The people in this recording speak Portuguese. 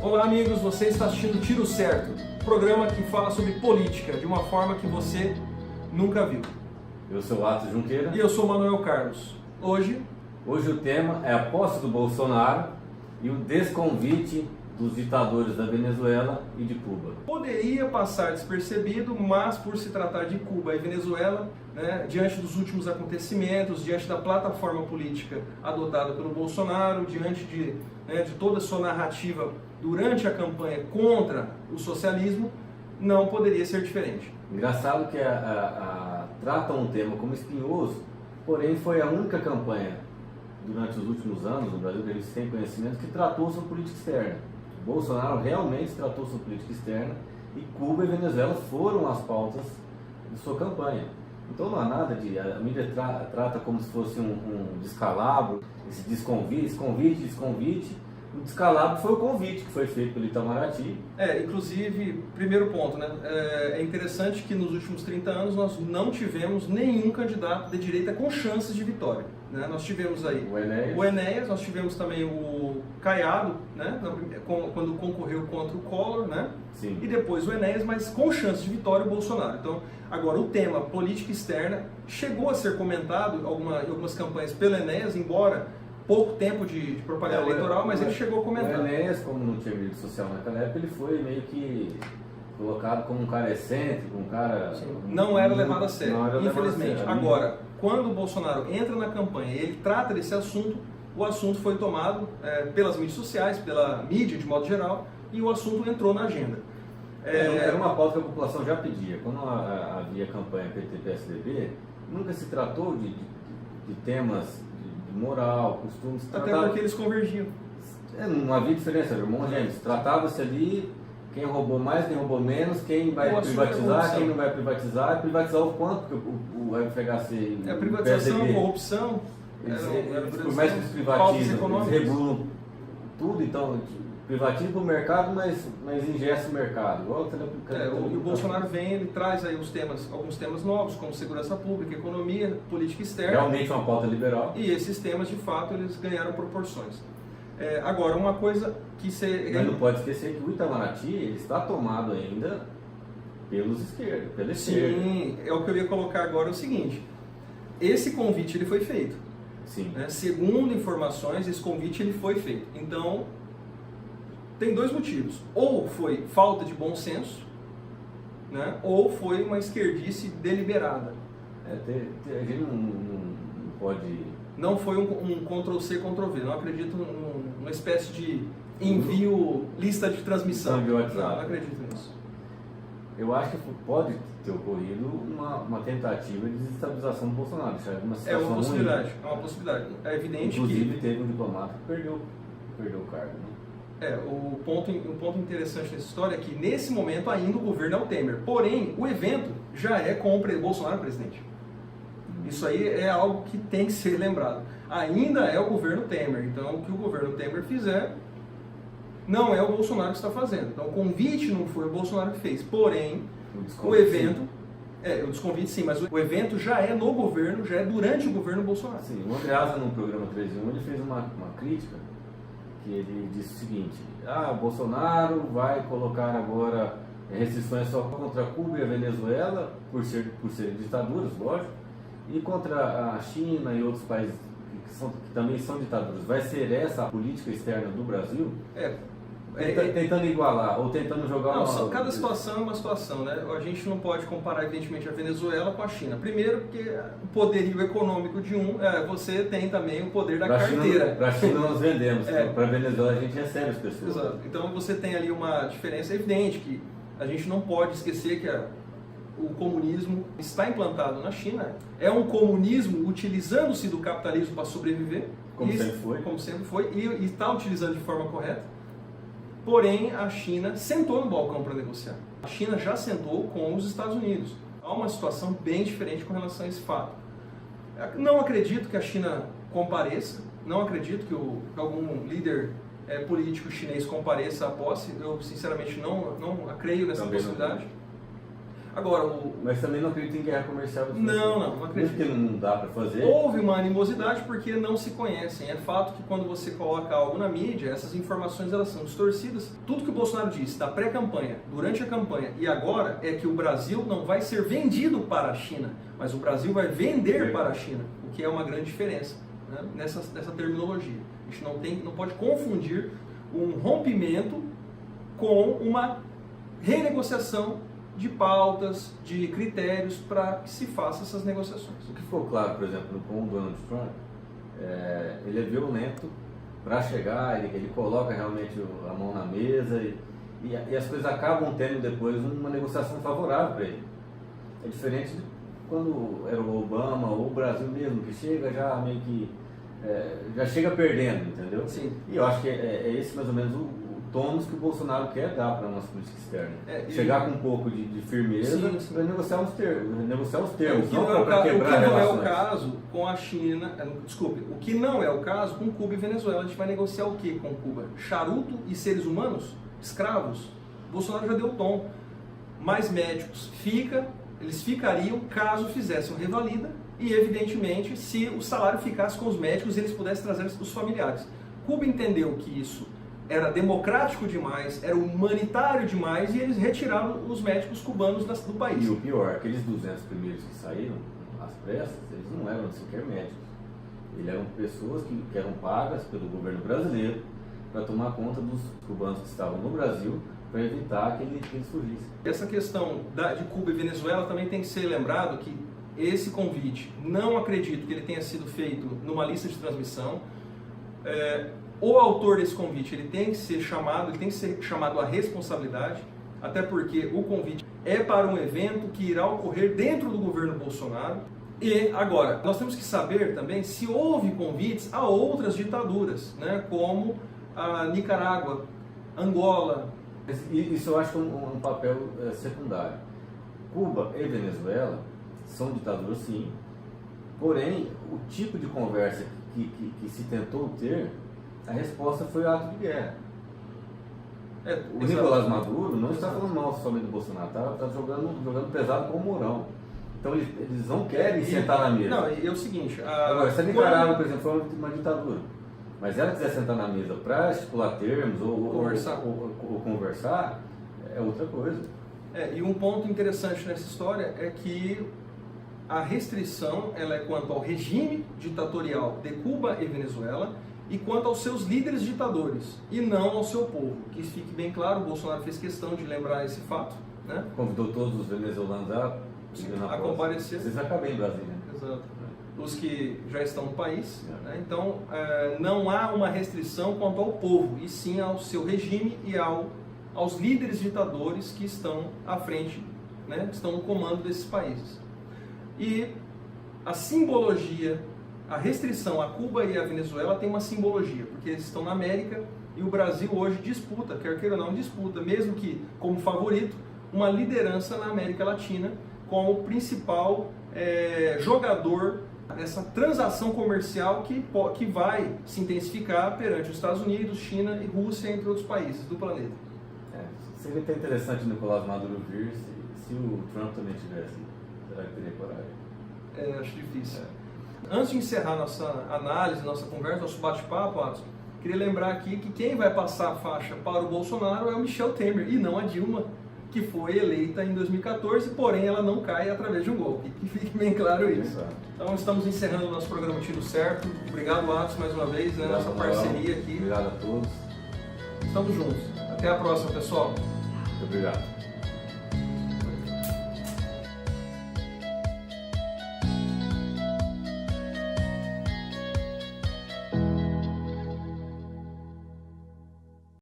Olá amigos, você está assistindo Tiro Certo, programa que fala sobre política de uma forma que você nunca viu. Eu sou o Atos Junqueira. E eu sou Manuel Carlos. Hoje o tema é a posse do Bolsonaro e o desconvite dos ditadores da Venezuela e de Cuba. Poderia passar despercebido, mas por se tratar de Cuba e Venezuela, diante dos últimos acontecimentos, diante da plataforma política adotada pelo Bolsonaro, diante de toda a sua narrativa durante a campanha contra o socialismo, não poderia ser diferente. Engraçado que tratam um tema como espinhoso, porém foi a única campanha durante os últimos anos no Brasil que a gente tem conhecimento que tratou sobre política externa. Bolsonaro realmente tratou sobre política externa e Cuba e Venezuela foram as pautas de sua campanha. Então não há nada de... A mídia trata como se fosse um descalabro, esse desconvite. O descalabro foi o convite que foi feito pelo Itamaraty. Inclusive, primeiro ponto, é interessante que nos últimos 30 anos nós não tivemos nenhum candidato de direita com chances de vitória. Nós tivemos aí o Enéas, nós tivemos também o Caiado, quando concorreu contra o Collor, Sim. E depois o Enéas, mas com chance de vitória o Bolsonaro. Então, agora o tema política externa chegou a ser comentado em algumas campanhas pelo Enéas, embora pouco tempo de propaganda eleitoral, mas ele chegou a comentar. O Enéas, como não tinha mídia social naquela época, ele foi meio que colocado como um cara excêntrico, um cara... Não era levado a sério, infelizmente. Agora, quando o Bolsonaro entra na campanha e ele trata desse assunto, o assunto foi tomado pelas mídias sociais, pela mídia de modo geral, e o assunto entrou na agenda. Era uma pauta que a população já pedia. Quando havia campanha PT-PSDB, nunca se tratou de temas de moral, costumes... Até porque eles convergiam. Não havia diferença, irmão gêmeos. Tratava-se ali quem roubou mais, quem roubou menos, quem vai privatizar, quem não vai privatizar, privatizar o quanto, porque o FHC... A privatização, a corrupção... Por mais que eles privatizam, eles regulam tudo, então privatizam para o mercado, mas ingessa o mercado. Igual o Bolsonaro vem, ele traz aí alguns temas novos, como segurança pública, economia, política externa. Realmente uma pauta liberal. E esses temas, de fato, eles ganharam proporções. Agora, uma coisa que você... Mas não pode esquecer que o Itamaraty ele está tomado ainda pela esquerda. Sim, é o que eu ia colocar agora, é o seguinte. Esse convite ele foi feito. Sim. Segundo informações, esse convite ele foi feito. Então, tem dois motivos. Ou foi falta de bom senso, ou foi uma esquerdice deliberada. A gente não pode... Não foi um Ctrl-C, Ctrl-V. Não acredito numa espécie de envio, lista de transmissão. Não acredito nisso. Eu acho que pode ter ocorrido uma tentativa de desestabilização do Bolsonaro. É uma possibilidade. É evidente Inclusive, teve um diplomata que perdeu o cargo. Um ponto interessante nessa história é que, nesse momento, ainda o governo é o Temer. Porém, o evento já é com o Bolsonaro presidente. Isso aí é algo que tem que ser lembrado. Ainda é o governo Temer. Então, o que o governo Temer fizer, não é o Bolsonaro que está fazendo. Então, o convite não foi o Bolsonaro que fez. Porém, o evento... o desconvite sim, mas o evento já é no governo, já é durante o governo Bolsonaro. Sim, o Andreasa, no programa 13 em 1, ele fez uma crítica, que ele disse o seguinte: Bolsonaro vai colocar agora restrições só contra Cuba e a Venezuela, por serem ditaduras, lógico, e contra a China e outros países que também são ditaduras. Vai ser essa a política externa do Brasil? Tentando igualar, ou tentando jogar cada situação é uma situação, A gente não pode comparar, evidentemente, a Venezuela com a China. Primeiro, porque o poderio econômico de você tem também o poder da carteira. Para a China nós vendemos, para a Venezuela a gente recebe as pessoas. Exato. Então você tem ali uma diferença evidente, que a gente não pode esquecer que o comunismo está implantado na China. É um comunismo utilizando-se do capitalismo para sobreviver. Como sempre foi, e está utilizando de forma correta. Porém, a China sentou no balcão para negociar. A China já sentou com os Estados Unidos. Há uma situação bem diferente com relação a esse fato. Não acredito que a China compareça, não acredito que algum líder político chinês compareça à posse. Eu, sinceramente, não creio nessa possibilidade. Agora, Mas também não acredito em guerra comercial. Não acredito. Porque não dá para fazer. Houve uma animosidade porque não se conhecem. É fato que quando você coloca algo na mídia, essas informações elas são distorcidas. Tudo que o Bolsonaro disse da pré-campanha, durante a campanha e agora é que o Brasil não vai ser vendido para a China, mas o Brasil vai vender para a China, o que é uma grande diferença, né, nessa terminologia. A gente não pode confundir um rompimento com uma renegociação de pautas, de critérios para que se faça essas negociações. O que ficou claro, por exemplo, com o Donald Trump, ele é violento para chegar, ele coloca realmente a mão na mesa e as coisas acabam tendo depois uma negociação favorável para ele. É diferente de quando era o Obama ou o Brasil mesmo, que chega já meio que já chega perdendo, entendeu? Sim. E eu acho que é esse mais ou menos o tônus que o Bolsonaro quer dar para a nossa política externa. Chegar com um pouco de firmeza para negociar os termos, não para quebrar relações. O que não é o caso com a China, desculpe, o que não é o caso com Cuba e Venezuela. A gente vai negociar o que com Cuba? Charuto e seres humanos? Escravos? O Bolsonaro já deu o tom. Mais médicos eles ficariam caso fizessem uma revalida e, evidentemente, se o salário ficasse com os médicos eles pudessem trazer os familiares. Cuba entendeu que isso era democrático demais, era humanitário demais, e eles retiraram os médicos cubanos do país. E o pior, aqueles 200 primeiros que saíram, às pressas, eles não eram sequer médicos. Eles eram pessoas que eram pagas pelo governo brasileiro para tomar conta dos cubanos que estavam no Brasil, para evitar que eles fugissem. Essa questão de Cuba e Venezuela também tem que ser lembrado que esse convite, não acredito que ele tenha sido feito numa lista de transmissão. O autor desse convite ele tem que ser chamado à responsabilidade, até porque o convite é para um evento que irá ocorrer dentro do governo Bolsonaro. E agora, nós temos que saber também se houve convites a outras ditaduras, né, como a Nicarágua, Angola. Isso eu acho que é um papel secundário. Cuba e Venezuela são ditaduras, sim, porém o tipo de conversa que se tentou ter, a resposta foi o ato de guerra. O Nicolás Maduro não está falando mal somente do Bolsonaro, está jogando pesado com o Mourão. Então eles não querem sentar na mesa. Não, é o seguinte... Agora, se a Nicarágua, por exemplo, for uma ditadura, mas ela quiser sentar na mesa para estipular termos ou conversar, é outra coisa. E um ponto interessante nessa história é que a restrição ela é quanto ao regime ditatorial de Cuba e Venezuela e quanto aos seus líderes ditadores, e não ao seu povo. Que isso fique bem claro, o Bolsonaro fez questão de lembrar esse fato, né? Convidou todos os venezuelanos a comparecer. Vocês acabam em Brasília. Exato. Os que já estão no país. Né? Então, não há uma restrição quanto ao povo, e sim ao seu regime e aos líderes ditadores que estão à frente, né? Que estão no comando desses países. E a simbologia, a restrição a Cuba e a Venezuela tem uma simbologia, porque eles estão na América e o Brasil hoje disputa, quer queira ou não, disputa, mesmo que como favorito, uma liderança na América Latina como o principal jogador dessa transação comercial que vai se intensificar perante os Estados Unidos, China e Rússia, entre outros países do planeta. Seria até interessante o Nicolás Maduro vir se o Trump também tivesse. Será que teria coragem? Acho difícil. Antes de encerrar nossa análise, nossa conversa, nosso bate-papo, Atos, queria lembrar aqui que quem vai passar a faixa para o Bolsonaro é o Michel Temer e não a Dilma, que foi eleita em 2014, porém ela não cai através de um golpe. Que fique bem claro isso. Então estamos encerrando o nosso programa Tiro Certo. Obrigado, Atos, mais uma vez, né, nossa parceria aqui. Obrigado a todos. Estamos juntos. Até a próxima, pessoal. Muito obrigado.